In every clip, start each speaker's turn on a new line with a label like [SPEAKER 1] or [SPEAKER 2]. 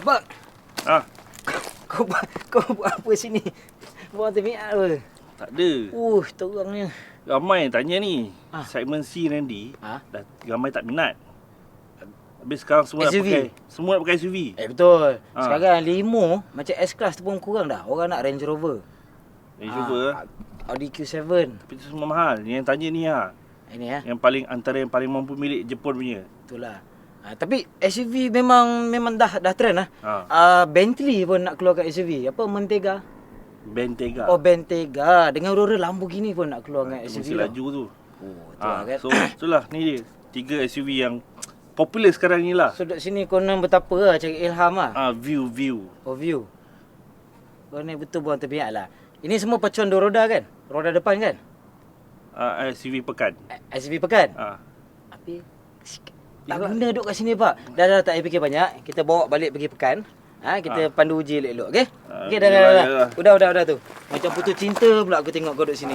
[SPEAKER 1] Pak.
[SPEAKER 2] Ah,
[SPEAKER 1] Kau buat apa sini? Buat terbiak apa?
[SPEAKER 2] tak ada.
[SPEAKER 1] Terangnya.
[SPEAKER 2] Ramai tanya ni.
[SPEAKER 1] Ah.
[SPEAKER 2] Segmen C Randy.
[SPEAKER 1] Ah.
[SPEAKER 2] Dah ramai tak minat. Habis sekarang semua
[SPEAKER 1] SUV?
[SPEAKER 2] nak pakai SUV.
[SPEAKER 1] Betul.
[SPEAKER 2] Ah.
[SPEAKER 1] Sekarang limo macam S-Class tu pun kurang dah. Orang nak Range Rover.
[SPEAKER 2] Range Rover.
[SPEAKER 1] Audi Q7.
[SPEAKER 2] Tapi tu semua mahal. Yang tanya ni
[SPEAKER 1] Ini ya.
[SPEAKER 2] Yang antara yang paling mampu milik Jepun punya.
[SPEAKER 1] Itulah. Tapi SUV memang dah trend lah. Bentley pun nak keluarkan SUV. Apa Mentega?
[SPEAKER 2] Bentayga.
[SPEAKER 1] Bentayga. Dengan Aurora Lamborghini pun nak keluarkan SUV.
[SPEAKER 2] Mesti laju tu.
[SPEAKER 1] Itulah kan.
[SPEAKER 2] So itulah ni dia. 3 SUV yang popular sekarang ni lah.
[SPEAKER 1] So duduk sini korang betapa lah cari ilham lah.
[SPEAKER 2] View.
[SPEAKER 1] View. Kau ni betul buang terbiak lah. Ini semua pacuan 2 roda kan? Roda depan kan?
[SPEAKER 2] SUV pekan.
[SPEAKER 1] SUV pekan? Tapi tak guna duduk kat sini Pak. Dah tak payah fikir banyak. Kita bawa balik pergi pekan. Kita pandu uji elok-elok, okey? Okey dah. Udah tu. Macam putus cinta pula aku tengok kau duduk sini.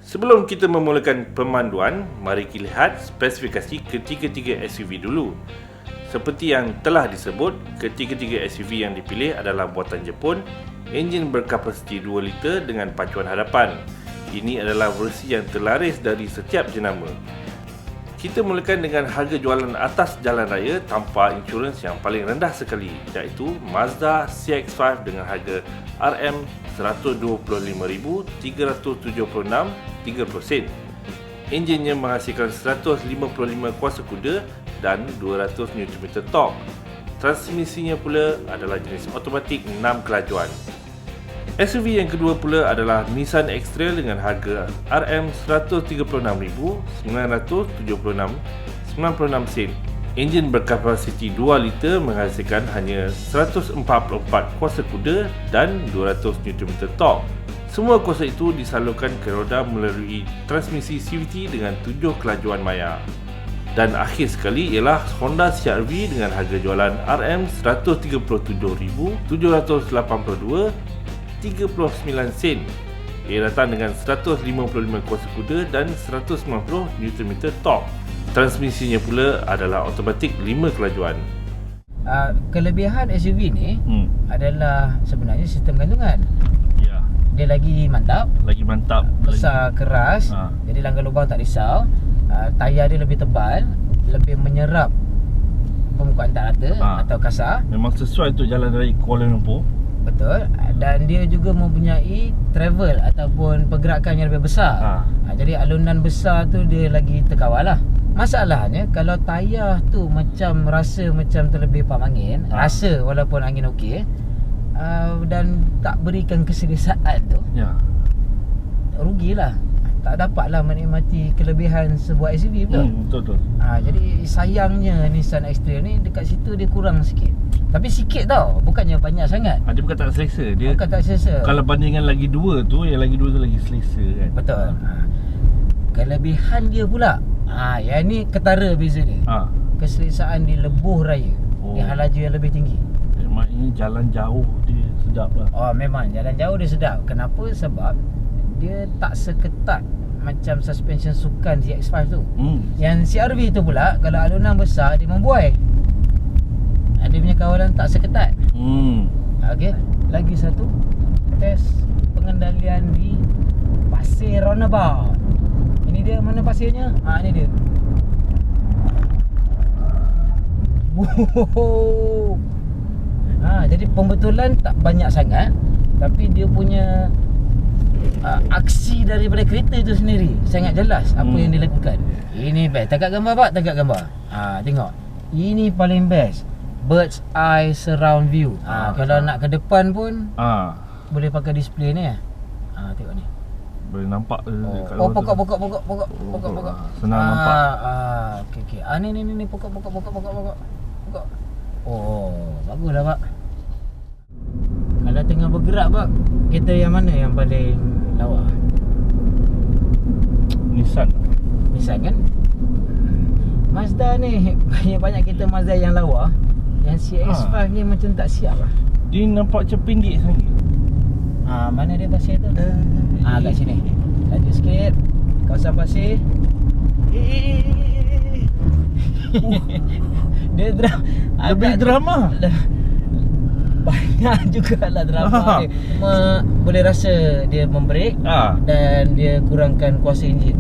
[SPEAKER 2] Sebelum kita memulakan pemanduan, mari kita lihat spesifikasi ketiga-tiga SUV dulu. Seperti yang telah disebut, ketiga-tiga SUV yang dipilih adalah buatan Jepun, enjin berkapasiti 2 liter dengan pacuan hadapan. Ini adalah versi yang terlaris dari setiap jenama. Kita mulakan dengan harga jualan atas jalan raya tanpa insurans yang paling rendah sekali, iaitu Mazda CX-5 dengan harga RM125,376 30 sen. Enjinnya menghasilkan 155 kuasa kuda dan 200 Nm torque. Transmisinya pula adalah jenis automatik 6 kelajuan. SUV yang kedua pula adalah Nissan X-Trail dengan harga RM136,976 sen. Enjin berkapasiti 2 liter menghasilkan hanya 144 kuasa kuda dan 200 Nm torque. Semua kuasa itu disalurkan ke roda melalui transmisi CVT dengan 7 kelajuan maya. Dan akhir sekali ialah Honda CR-V dengan harga jualan RM137,782 39 sen. Ia datang dengan 155 kuasa kuda dan 190 Nm torque. Transmisinya pula adalah automatik 5 kelajuan.
[SPEAKER 1] Kelebihan SUV ni adalah sebenarnya sistem gantungan.
[SPEAKER 2] Ya.
[SPEAKER 1] Dia lagi mantap. Besar, keras. Jadi langgar lubang tak risau. Tayar dia lebih tebal, lebih menyerap permukaan tak rata atau kasar.
[SPEAKER 2] Memang sesuai untuk jalan raya Kuala Lumpur.
[SPEAKER 1] Betul. Dan dia juga mempunyai travel ataupun pergerakan yang lebih besar. Jadi alunan besar tu dia lagi terkawal lah. Masalahnya kalau tayar tu rasa macam terlebih pam angin, rasa walaupun angin okey, dan tak berikan keselesaan tu, rugilah. Tak dapatlah menikmati kelebihan sebuah SUV pula.
[SPEAKER 2] Betul.
[SPEAKER 1] Jadi sayangnya Nissan X-Trail ni dekat situ dia kurang sikit. Tapi sikit tau, bukannya banyak sangat.
[SPEAKER 2] Dia bukan tak selesa. Dia
[SPEAKER 1] bukan tak selesa.
[SPEAKER 2] Kalau bandingkan lagi dua tu, yang lagi dua tu lagi selesa kan.
[SPEAKER 1] Betul. Kelebihan dia pula, yang ni ketara beza dia. Keselesaan di lebuh raya, di hal laju yang lebih tinggi.
[SPEAKER 2] Maknanya jalan jauh dia sedap lah.
[SPEAKER 1] Memang jalan jauh dia sedap. Kenapa? Sebab dia tak seketat macam suspension sukan CX-5 tu. Yang CR-V tu pula, kalau alunan besar dia membuai. Dia punya kawalan tak seketat. Okey. Lagi satu, test pengendalian di pasir roundabout. Ini dia, mana pasirnya? Ini dia. Jadi pembetulan tak banyak sangat, tapi dia punya aksi daripada kereta itu sendiri sangat jelas apa yang dilakukan. Ini best. Tangkap gambar Pak, tengok. Ini paling best. Bird's eye surround view. Kalau nak ke depan pun boleh pakai display ni. Tengok ni.
[SPEAKER 2] Boleh nampak
[SPEAKER 1] pokok.
[SPEAKER 2] Senang nampak.
[SPEAKER 1] Okey. Ni pokok. Baguslah Pak. Kalau tengah bergerak Pak, kereta yang mana yang paling lawa?
[SPEAKER 2] Nissan
[SPEAKER 1] kan? Mazda ni banyak kereta Mazda yang lawa. Yang CX-5 ni macam tak siap lah.
[SPEAKER 2] Dia nampak macam pendek sangat.
[SPEAKER 1] Mana dia pasir tu? Kat sini. Laju sikit. Kawasan pasir. Dia
[SPEAKER 2] Lebih drama.
[SPEAKER 1] Banyak jugalah drama dia. Boleh rasa dia membreak dan dia kurangkan kuasa enjin.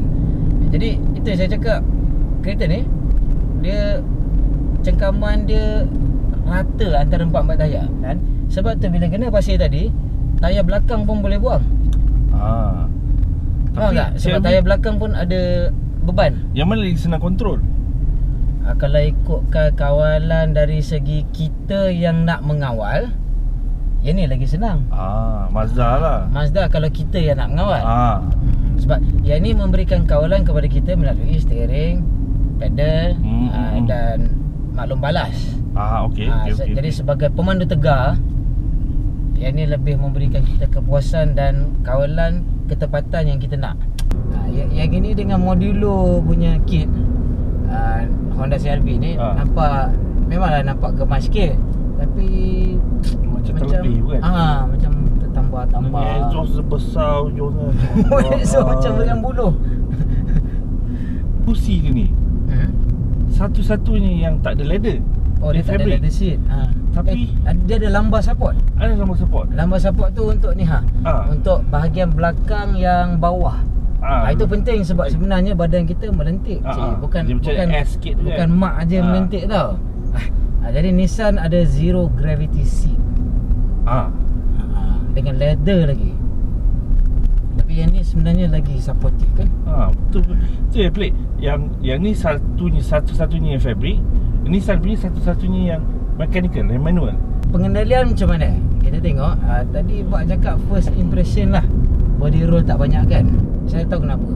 [SPEAKER 1] Jadi itu saya cakap, kereta ni dia cengkaman dia rata antara 4 tayar kan. Sebab tu bila kena pasir tadi, tayar belakang pun boleh buang. Faham tak? Sebab tayar belakang pun ada beban.
[SPEAKER 2] Yang mana lagi senang kontrol?
[SPEAKER 1] Kalau ikutkan kawalan dari segi kita yang nak mengawal, yang ni lagi senang.
[SPEAKER 2] Mazda lah.
[SPEAKER 1] Mazda kalau kita yang nak mengawal. Sebab yang ni memberikan kawalan kepada kita melalui steering, pedal dan maklum balas.
[SPEAKER 2] Okey.
[SPEAKER 1] Jadi sebagai pemandu tegar, yang ni lebih memberikan kita kepuasan dan kawalan ketepatan yang kita nak. Yang ini dengan modulo punya kit Honda CR-V ni memanglah nampak gemas sikit, tapi
[SPEAKER 2] macam terlebih kan?
[SPEAKER 1] Macam tertambah-tambah.
[SPEAKER 2] Exhaust sebesar ujungnya.
[SPEAKER 1] Exhaust macam dengan buluh.
[SPEAKER 2] Kursi dia ni satu-satunya yang tak ada leather.
[SPEAKER 1] Dia tak ada leather seat. Tapi dia ada lambar support.
[SPEAKER 2] Ada lambar support.
[SPEAKER 1] Lambar support tu untuk ni untuk bahagian belakang yang bawah. Itu penting sebab sebenarnya badan kita melentik. Bukan mak aja melentik tau. Jadi Nissan ada zero gravity seat. Dengan leather lagi. Tapi yang ni sebenarnya lagi supportive kan?
[SPEAKER 2] Betul. Tu yang pelik. Yang ni satu-satunya yang fabric. Nissan punya satu-satunya yang mechanical, yang manual.
[SPEAKER 1] Pengendalian macam mana? Kita tengok tadi Pak cakap first impression lah, body roll tak banyak kan. Saya tahu kenapa.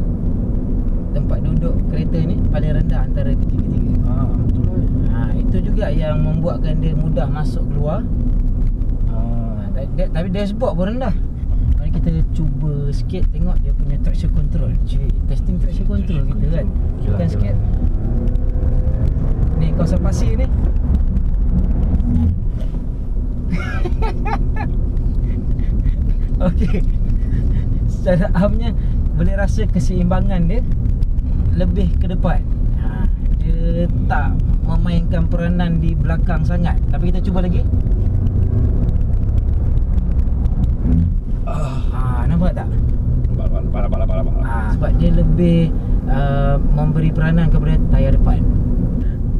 [SPEAKER 1] Tempat duduk kereta ni paling rendah antara ketiga-tiga.
[SPEAKER 2] Betul.
[SPEAKER 1] Itu juga yang membuatkan dia mudah masuk keluar. Tapi dashboard pun rendah. Mari kita cuba sikit tengok dia punya traction control. Testing traction control kita kan. Tekan sikit. Ni kawasan pasir ni. Okey. Secara amnya boleh rasa keseimbangan dia lebih ke depan. Dia tak memainkan peranan di belakang sangat. Tapi kita cuba lagi. Nampak tak? Nampak. Sebab dia lebih memberi peranan kepada tayar depan.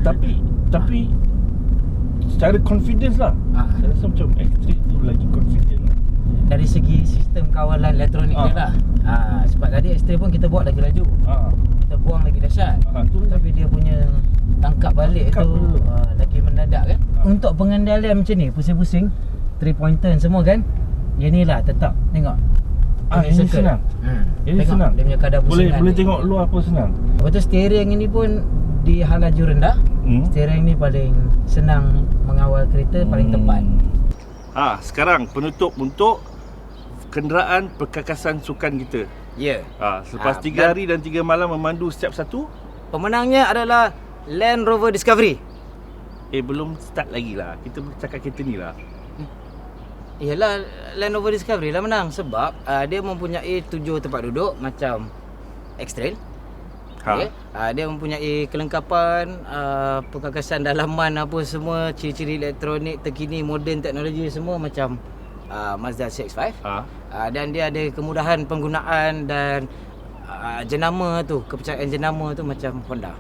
[SPEAKER 1] Tapi secara confidence lah. Saya rasa macam X3 tu lagi confident dari segi sistem kawalan elektronik dia lah. Sebab tadi X3 pun kita bawa lagi laju. Kita buang lagi dahsyat. Tapi dia punya tangkap balik tu lagi mendadak kan. Untuk pengendalian macam ni, pusing-pusing 3-point turn semua kan. Yang ni lah tetap. Tengok.
[SPEAKER 2] Ini senang. Ini senang.
[SPEAKER 1] Dia punya kadar pusingan.
[SPEAKER 2] Boleh tengok luar apa senang.
[SPEAKER 1] Lepas tu steering ini pun di hal laju rendah. Steering ni paling senang mengawal kereta, paling tepat.
[SPEAKER 2] Sekarang penutup untuk kenderaan perkakasan sukan kita.
[SPEAKER 1] Ya.
[SPEAKER 2] Selepas 3 hari dan 3 malam memandu setiap satu,
[SPEAKER 1] pemenangnya adalah Land Rover Discovery.
[SPEAKER 2] Belum start lagi lah. Kita cakap kereta ni lah.
[SPEAKER 1] Yalah, Land Rover Discovery lah menang. Sebab dia mempunyai 7 tempat duduk macam X-Trail. Dia mempunyai kelengkapan perkakasan dalaman apa semua, ciri-ciri elektronik terkini, moden teknologi semua macam Mazda CX-5. Dan dia ada kemudahan penggunaan dan jenama tu, kepercayaan jenama tu macam Honda.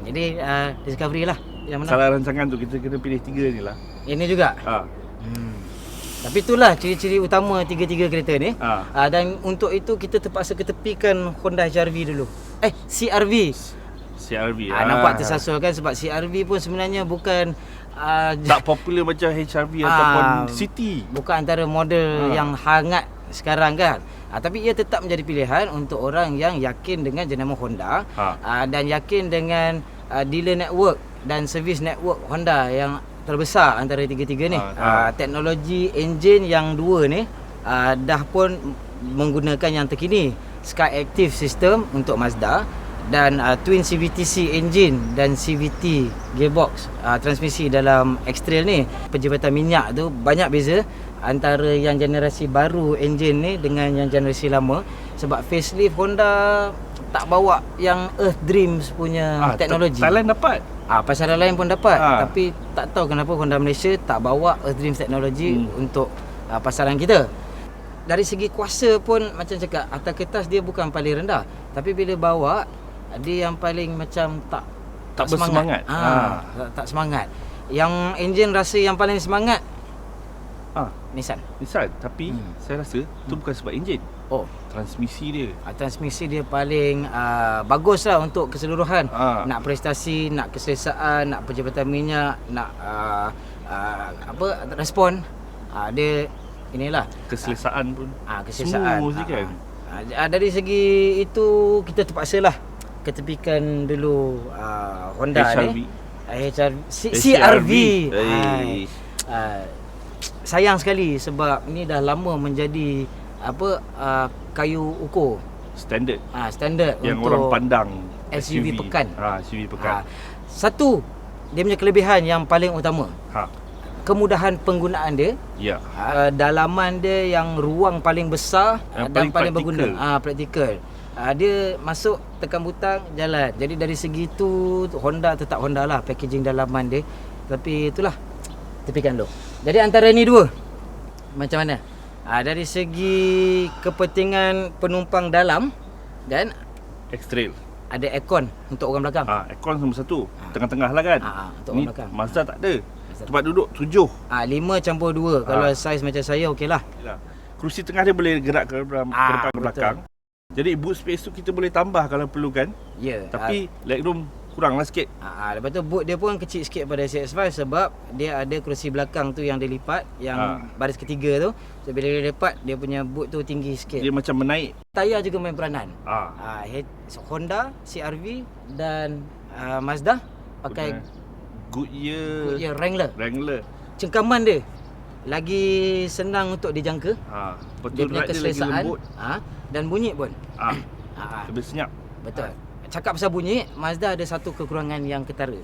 [SPEAKER 1] Jadi Discovery lah yang menang.
[SPEAKER 2] Salah rancangan tu, kita kena pilih 3 ni lah.
[SPEAKER 1] Ini juga. Tapi itulah ciri-ciri utama tiga-tiga kereta ni. Dan untuk itu kita terpaksa ketepikan Honda HR-V dulu. CR-V. Nampak tersasul kan, sebab CR-V pun sebenarnya bukan
[SPEAKER 2] tak popular macam HR-V ataupun City.
[SPEAKER 1] Bukan antara model yang hangat sekarang kan. Tapi ia tetap menjadi pilihan untuk orang yang yakin dengan jenama Honda dan yakin dengan dealer network dan service network Honda yang terbesar antara tiga-tiga ni. Teknologi enjin yang dua ni dah pun menggunakan yang terkini, Skyactiv system untuk Mazda dan twin CVT-C engine dan CVT gearbox transmisi dalam X-Trail ni. Penjabatan minyak tu banyak beza antara yang generasi baru engine ni dengan yang generasi lama, sebab facelift Honda tak bawa yang Earth Dreams punya teknologi.
[SPEAKER 2] Thailand dapat.
[SPEAKER 1] Pasaran lain pun dapat. Tapi tak tahu kenapa Honda Malaysia tak bawa Earth Dreams teknologi untuk pasaran kita. Dari segi kuasa pun macam cakap, atas kertas dia bukan paling rendah. Tapi bila bawa, dia yang paling macam tak
[SPEAKER 2] bersemangat.
[SPEAKER 1] Tak semangat. Yang enjin rasa yang paling semangat Nissan.
[SPEAKER 2] Tapi saya rasa tu bukan sebab enjin. Transmisi dia.
[SPEAKER 1] Transmisi dia paling bagus lah untuk keseluruhan. Nak prestasi, nak keselesaan, nak penjabatan minyak, nak respon. Dia inilah
[SPEAKER 2] keselesaan pun.
[SPEAKER 1] Keselesaan.
[SPEAKER 2] Semua kan.
[SPEAKER 1] Dari segi itu kita terpaksalah ketepikan dulu Honda ni. CR-V. Sayang sekali sebab ni dah lama menjadi kayu ukur
[SPEAKER 2] standard.
[SPEAKER 1] Standard
[SPEAKER 2] yang
[SPEAKER 1] untuk
[SPEAKER 2] orang pandang
[SPEAKER 1] SUV pekan.
[SPEAKER 2] SUV pekan.
[SPEAKER 1] Satu, dia punya kelebihan yang paling utama. Kemudahan penggunaan dia.
[SPEAKER 2] Ya.
[SPEAKER 1] Dalaman dia yang ruang paling besar
[SPEAKER 2] yang
[SPEAKER 1] dan paling
[SPEAKER 2] praktikal.
[SPEAKER 1] berguna. Praktikal. Dia masuk tekan butang jalan. Jadi dari segi tu Honda tetap Honda lah packaging dalaman dia. Tapi itulah, tepikan dulu. Jadi antara ni dua, macam mana? Dari segi kepentingan penumpang dalam dan
[SPEAKER 2] X-Trail,
[SPEAKER 1] ada aircon untuk orang belakang.
[SPEAKER 2] aircon nombor satu. Tengah-tengah lah kan.
[SPEAKER 1] Untuk
[SPEAKER 2] ni
[SPEAKER 1] orang belakang.
[SPEAKER 2] Mazda tak ada. Tempat duduk 7.
[SPEAKER 1] 5/2. Kalau saiz macam saya okey lah.
[SPEAKER 2] Kerusi tengah dia boleh gerak ke depan ke belakang. Jadi boot space tu kita boleh tambah kalau perlu kan.
[SPEAKER 1] Ya.
[SPEAKER 2] Tapi legroom kuranglah sikit.
[SPEAKER 1] Lepas tu boot dia pun kecil sikit pada CX-5 sebab dia ada kerusi belakang tu yang dia lipat, yang baris ketiga tu. So bila dia lipat, dia punya boot tu tinggi sikit.
[SPEAKER 2] Dia macam menaik.
[SPEAKER 1] Tayar juga main peranan. Honda, CR-V dan Mazda pakai Goodyear Wrangler. Cengkaman dia lagi senang untuk dijangka. Dia punya keselesaan dan bunyi pun
[SPEAKER 2] lebih senyap.
[SPEAKER 1] Betul. Cakap pasal bunyi, Mazda ada satu kekurangan yang ketara.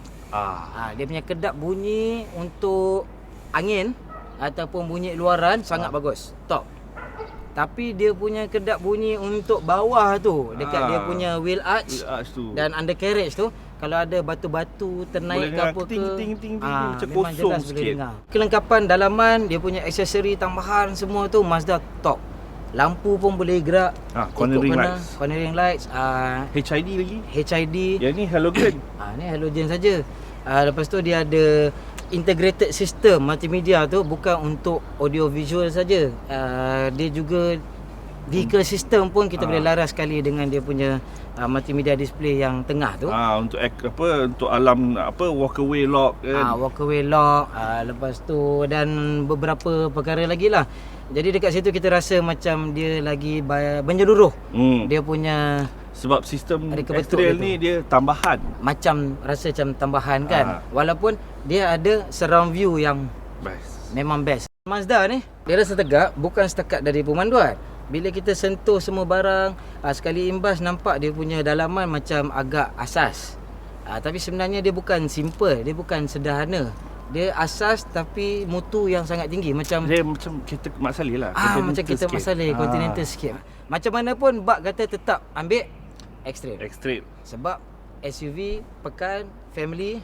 [SPEAKER 1] Dia punya kedap bunyi untuk angin ataupun bunyi luaran sangat bagus, top. Tapi dia punya kedap bunyi untuk bawah tu, dekat dia punya wheel arch
[SPEAKER 2] tu
[SPEAKER 1] dan undercarriage tu, kalau ada batu-batu ternaik ke apa ke,
[SPEAKER 2] macam
[SPEAKER 1] memang
[SPEAKER 2] kosong
[SPEAKER 1] jelas
[SPEAKER 2] sikit.
[SPEAKER 1] boleh dengar. Kelengkapan dalaman, dia punya aksesori tambahan semua tu Mazda top. Lampu pun boleh gerak. Cornering lights.
[SPEAKER 2] HID lagi.
[SPEAKER 1] HID.
[SPEAKER 2] Yang ni halogen.
[SPEAKER 1] Ni halogen saja. Lepas tu dia ada integrated system multimedia tu, bukan untuk audio visual saja. Dia juga vehicle system pun kita boleh laras sekali dengan dia punya multimedia display yang tengah tu.
[SPEAKER 2] Untuk alam walkaway lock kan.
[SPEAKER 1] Walkaway lock. Lepas tu dan beberapa perkara lagi lah. Jadi dekat situ kita rasa macam dia lagi menyeluruh. Dia punya
[SPEAKER 2] sebab sistem X-Trail ni dia tambahan.
[SPEAKER 1] Macam rasa macam tambahan kan. Walaupun dia ada surround view yang
[SPEAKER 2] best.
[SPEAKER 1] Memang best. Mazda ni dia rasa tegak bukan setakat dari pemanduan. Bila kita sentuh semua barang, sekali imbas nampak dia punya dalaman macam agak asas. Tapi sebenarnya dia bukan simple, dia bukan sederhana. Dia asas tapi mutu yang sangat tinggi. Dia
[SPEAKER 2] macam kereta Mak Saleh lah.
[SPEAKER 1] Macam kereta Mak Saleh, Continental sikit. Macam mana pun Bak kata tetap ambil X-Trail. Sebab SUV, pekan, family.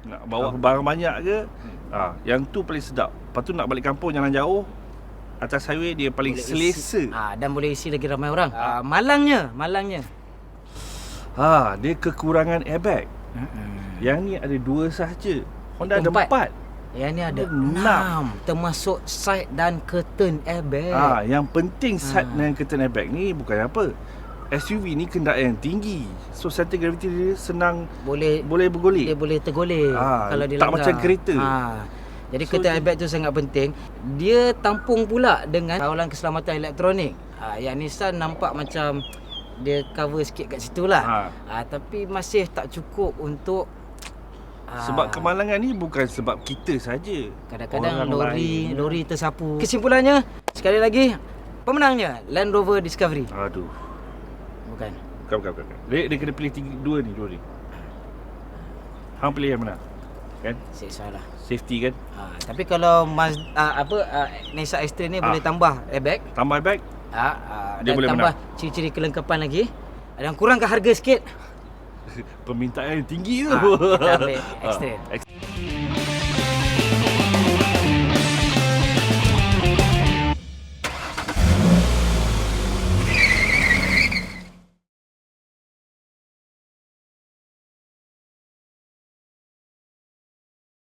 [SPEAKER 2] Nak bawa barang banyak ke, yang tu paling sedap. Lepas tu nak balik kampung jalan jauh, atas highway dia paling selesa.
[SPEAKER 1] Dan boleh isi lagi ramai orang. Malangnya.
[SPEAKER 2] Dia kekurangan airbag. Yang ni ada 2 sahaja. Honda ada 4.
[SPEAKER 1] Yang ni ada 6, termasuk side dan curtain airbag.
[SPEAKER 2] Yang penting side dan curtain airbag ni bukan apa. SUV ni kenderaan yang tinggi. So center gravity dia senang boleh bergolek.
[SPEAKER 1] Dia boleh tergolek kalau dia
[SPEAKER 2] tak
[SPEAKER 1] langgar.
[SPEAKER 2] macam kereta.
[SPEAKER 1] Jadi curtain airbag tu sangat penting. Dia tampung pula dengan kawalan keselamatan elektronik. Yang Nissan nampak macam dia cover sikit kat situ lah. Tapi masih tak cukup untuk
[SPEAKER 2] sebab kemalangan ni bukan sebab kita saja.
[SPEAKER 1] Kadang-kadang lori tersapu. Kesimpulannya, sekali lagi, pemenangnya Land Rover Discovery. Bukan.
[SPEAKER 2] Dia kena pilih 2 ni. Hang pilih yang mana? Kan?
[SPEAKER 1] Salah.
[SPEAKER 2] Safety kan?
[SPEAKER 1] Tapi kalau Nissan X-Trail ni boleh tambah airbag.
[SPEAKER 2] Tambah airbag?
[SPEAKER 1] Dia boleh tambah ciri-ciri kelengkapan lagi. Ada yang kurangkan harga sikit.
[SPEAKER 2] Permintaan yang tinggi tu.
[SPEAKER 1] Kita ambil extend.